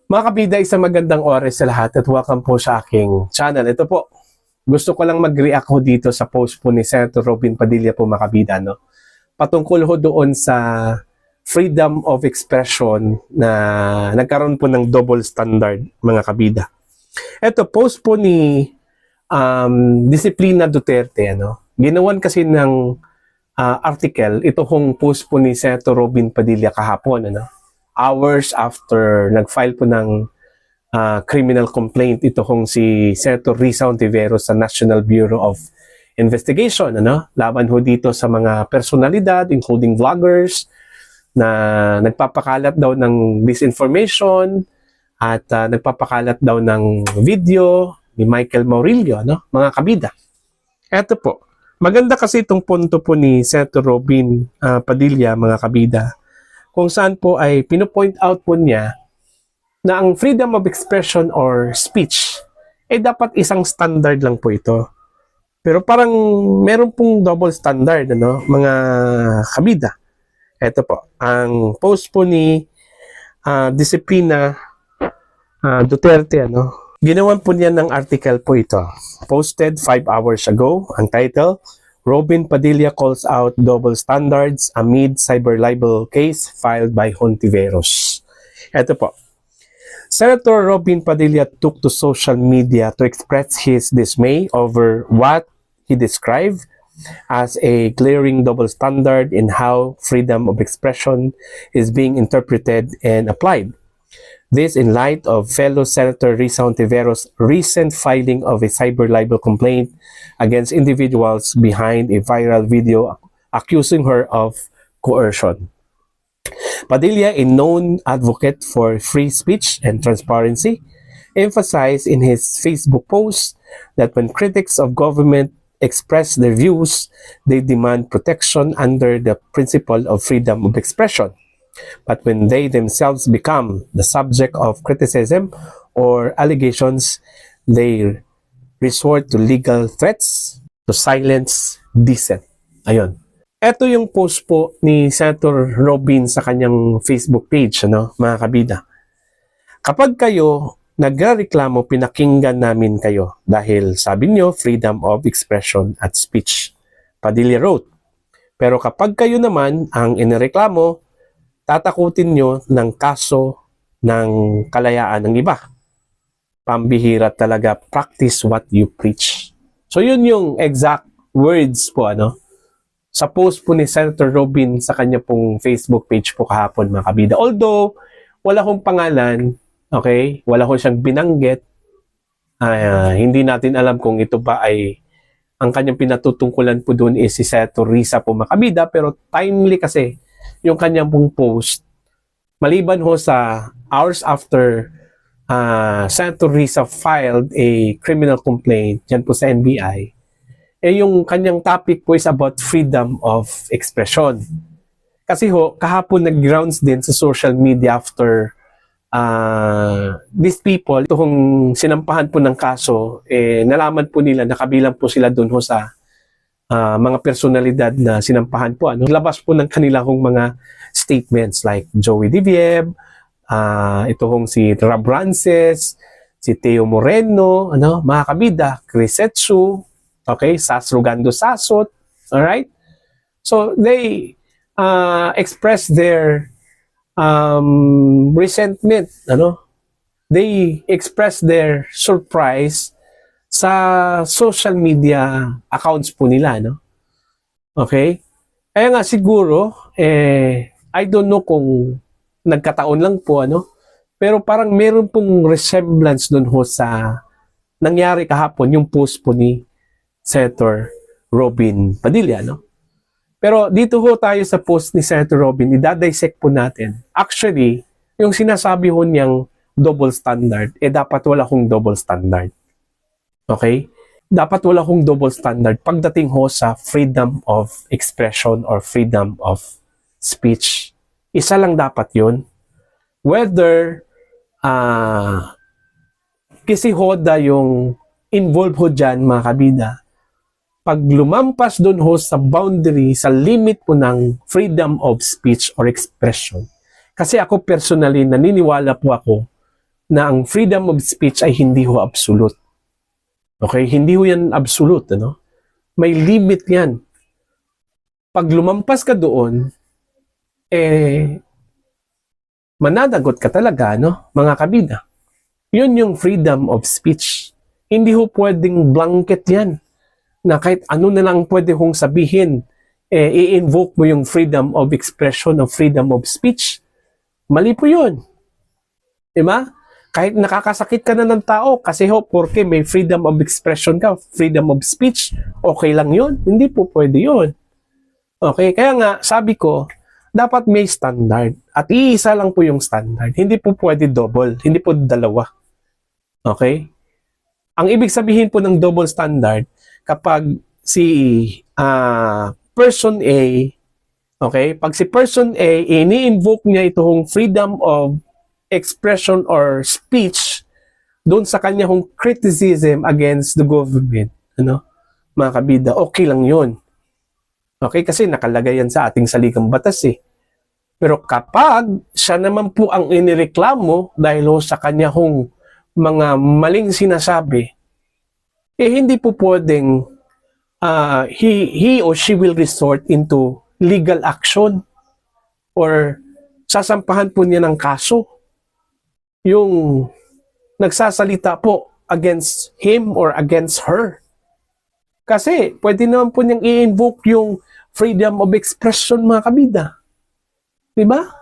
Mga kabida, isang magandang oras sa lahat at welcome po sa aking channel. Ito po, gusto ko lang mag-react ho dito sa post po ni Senator Robin Padilla po, mga kabida, no? Patungkol ho doon sa freedom of expression na nagkaroon po ng double standard, mga kabida. Ito, post po ni Disiplina Duterte, ano? Ginawan kasi ng article, ito hong post po ni Senator Robin Padilla kahapon, ano? Hours after nag-file po ng criminal complaint ito kung si Senator Risa Ontiveros sa National Bureau of Investigation, ano? Laban ho dito sa mga personalidad including vloggers na nagpapakalat daw ng disinformation at nagpapakalat daw ng video ni Michael Maurilio, no? Mga kabida. Eto po. Maganda kasi itong punto po ni Senator Robin Padilla, mga kabida, kung saan po ay pinopoint out po niya na ang freedom of expression or speech ay dapat isang standard lang po ito. Pero parang meron pong double standard, ano, mga kabida. Ito po, ang post po ni Disiplina Duterte, ano, ginawan po niya ng article po ito. Posted 5 hours ago, ang title, Robin Padilla calls out double standards amid cyber libel case filed by Hontiveros. Ito po. Senator Robin Padilla took to social media to express his dismay over what he described as a glaring double standard in how freedom of expression is being interpreted and applied. This in light of fellow Senator Risa Ontiveros' recent filing of a cyber libel complaint against individuals behind a viral video accusing her of coercion. Padilla, a known advocate for free speech and transparency, emphasized in his Facebook post that when critics of government express their views, they demand protection under the principle of freedom of expression. But when they themselves become the subject of criticism or allegations, they resort to legal threats to silence dissent. Ayun. Ito yung post po ni Senator Robin sa kanyang Facebook page, ano, mga kabida. Kapag kayo nagreklamo, pinakinggan namin kayo dahil sabi nyo freedom of expression at speech. Padilla wrote. Pero kapag kayo naman ang inireklamo, tatakutin nyo ng kaso ng kalayaan ng iba. Pambihira talaga, practice what you preach. So yun yung exact words po, ano, sa post po ni Senator Robin sa kanya pong Facebook page po kahapon, mga kabida. Although, wala kong pangalan, okay, wala ko siyang binanggit, hindi natin alam kung ito ba ay ang kanyang pinatutungkulan po doon is si Senator Risa po, mga kabida, pero timely kasi yung kanyang pong post, maliban ho sa hours after Senator Risa filed a criminal complaint dyan po sa NBI, yung kanyang topic po is about freedom of expression. Kasi ho, kahapon nag-grounds din sa social media after these people, itong sinampahan po ng kaso, nalaman po nila na kabilang po sila dun ho sa mga personalidad na sinampahan po, ano, labas po ng kanilang mga statements like Joey Divieb, ito hong si Rob Rances, si Teo Moreno, ano, mga kabida, Chris Etsu, okay, Sasrugando Sasot, alright? So they express their resentment, ano? They express their surprise sa social media accounts po nila, no? Okay? Kaya nga siguro, I don't know kung nagkataon lang po, ano? Pero parang meron pong resemblance dun ho sa nangyari kahapon, yung post po ni Senator Robin Padilla, no? Pero dito ho tayo sa post ni Senator Robin, idadissect po natin. Actually, yung sinasabi ho niyang double standard, dapat wala kong double standard. Okay? Dapat wala kong double standard pagdating ho sa freedom of expression or freedom of speech. Isa lang dapat yun. Whether kasi hoda yung involved ho dyan, mga kabida, pag lumampas doon ho sa boundary, sa limit po ng freedom of speech or expression. Kasi ako personally, naniniwala po ako na ang freedom of speech ay hindi ho absolute. Okay? Hindi ho yan absolute. Ano? May limit yan. Pag lumampas ka doon, mananagot ka talaga, no? Mga kabida. Yun yung freedom of speech. Hindi ho pwedeng blanket yan na kahit ano na lang pwede hong sabihin, i-invoke mo yung freedom of expression o freedom of speech. Mali po yun. Diba? Kahit nakakasakit ka na ng tao kasi ho, porque may freedom of expression ka, freedom of speech, okay lang yun. Hindi po pwede yun. Okay? Kaya nga, sabi ko, dapat may standard. At iisa lang po yung standard. Hindi po pwede double. Hindi po dalawa. Okay? Ang ibig sabihin po ng double standard, kapag si person A, okay, pag si person A, ini-invoke niya itong freedom of expression or speech doon sa kanya hong criticism against the government, ano, mga kabida, okay lang yun. Okay, kasi nakalagay yan sa ating saligang batas eh. Pero kapag siya naman po ang inireklamo dahil sa kanya hong mga maling sinasabi, hindi po pwedeng he or she will resort into legal action or sasampahan po niya ng kaso yung nagsasalita po against him or against her. Kasi pwede naman po niyang i-invoke yung freedom of expression, mga kabida. Diba?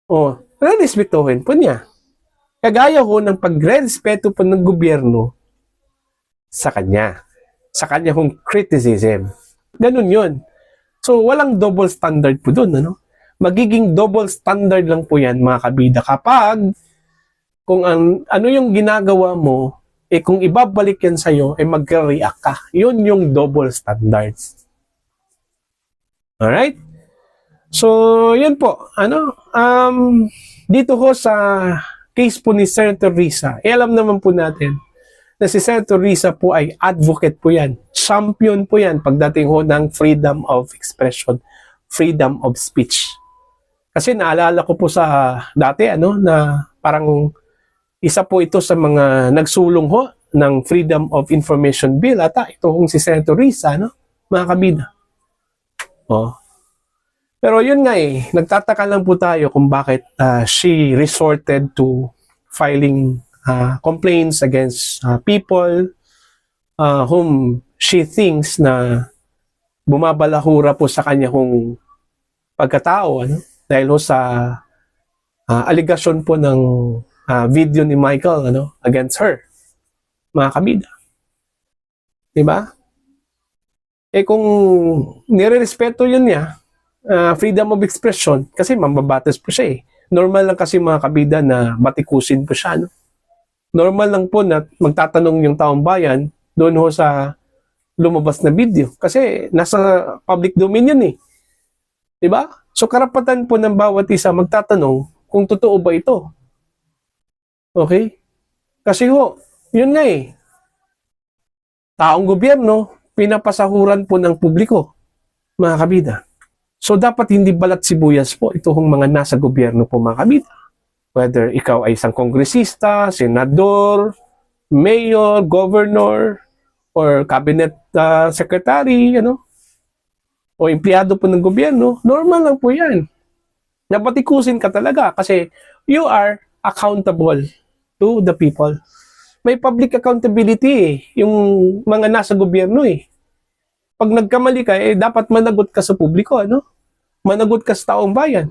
O, respetuhin po niya. Kagaya ho ng pagre-respeto po ng gobyerno sa kanya. Sa kanya hong criticism. Ganun yun. So, walang double standard po dun, ano? Magiging double standard lang po yan, mga kabida, kapag kung ano yung ginagawa mo, kung ibabalik yan sa'yo, magre-react ka. Yun yung double standards. Alright? So, yun po. Dito ho sa case po ni Senator Risa, alam naman po natin na si Senator Risa po ay advocate po yan. Champion po yan pagdating ho ng freedom of expression, freedom of speech. Kasi naalala ko po sa dati, na parang isa po ito sa mga nagsulong ho ng Freedom of Information Bill. Ata, ito hong si Senator Risa, mga kabida. Oh. Pero yun nga nagtataka lang po tayo kung bakit she resorted to filing complaints against people whom she thinks na bumabalahura po sa kanya kung pagkatao, dahil ho sa aligasyon po ng video ni Michael against her, mga kabida. Diba? Kung nire-respeto yun niya, freedom of expression, kasi mambabatas po siya Normal lang kasi, mga kabida, na batikusin po siya, Normal lang po na magtatanong yung taong bayan doon ho sa lumabas na video. Kasi nasa public domain yun Diba? So karapatan po ng bawat isa magtatanong kung totoo ba ito. Okay? Kasi ho, yun nga taong gobyerno, pinapasahuran po ng publiko, mga kabida. So dapat hindi balat sibuyas po ito hong mga nasa gobyerno po, mga kabida. Whether ikaw ay isang kongresista, senador, mayor, governor, or cabinet secretary, o empleyado po ng gobyerno, normal lang po yan. Napatikusin ka talaga kasi you are accountable to the people. May public accountability yung mga nasa gobyerno Pag nagkamali ka, dapat managot ka sa publiko, Managot ka sa taong bayan.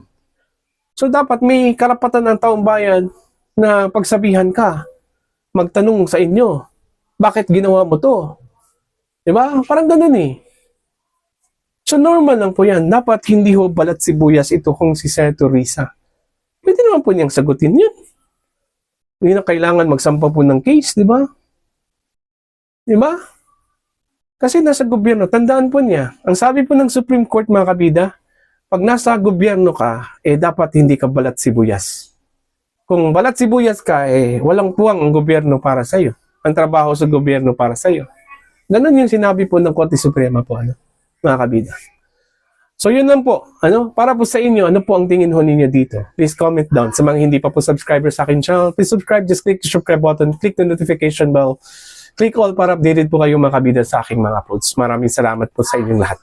So dapat may karapatan ng taong bayan na pagsabihan ka, magtanong sa inyo, bakit ginawa mo to? Diba? Parang ganun So normal lang po yan. Dapat hindi ho balat sibuyas ito kung si Senator Risa. Pwede naman po niyang sagutin yun. Hindi na kailangan magsampa po ng case, di ba? Di ba? Kasi nasa gobyerno, tandaan po niya. Ang sabi po ng Supreme Court, mga kabida, pag nasa gobyerno ka, dapat hindi ka balat sibuyas. Kung balat sibuyas ka, walang puwang ang gobyerno para sa'yo. Ang trabaho sa gobyerno para sa'yo. Ganun yung sinabi po ng Korte Suprema po, mga kabida. So yun lang po. Para po sa inyo, ano po ang tingin ho ninyo dito? Please comment down. Sa mga hindi pa po subscriber sa akin channel, please subscribe. Just click the subscribe button, click the notification bell, click all para updated po kayo mga kabida sa aking mga uploads. Maraming salamat po sa inyong lahat.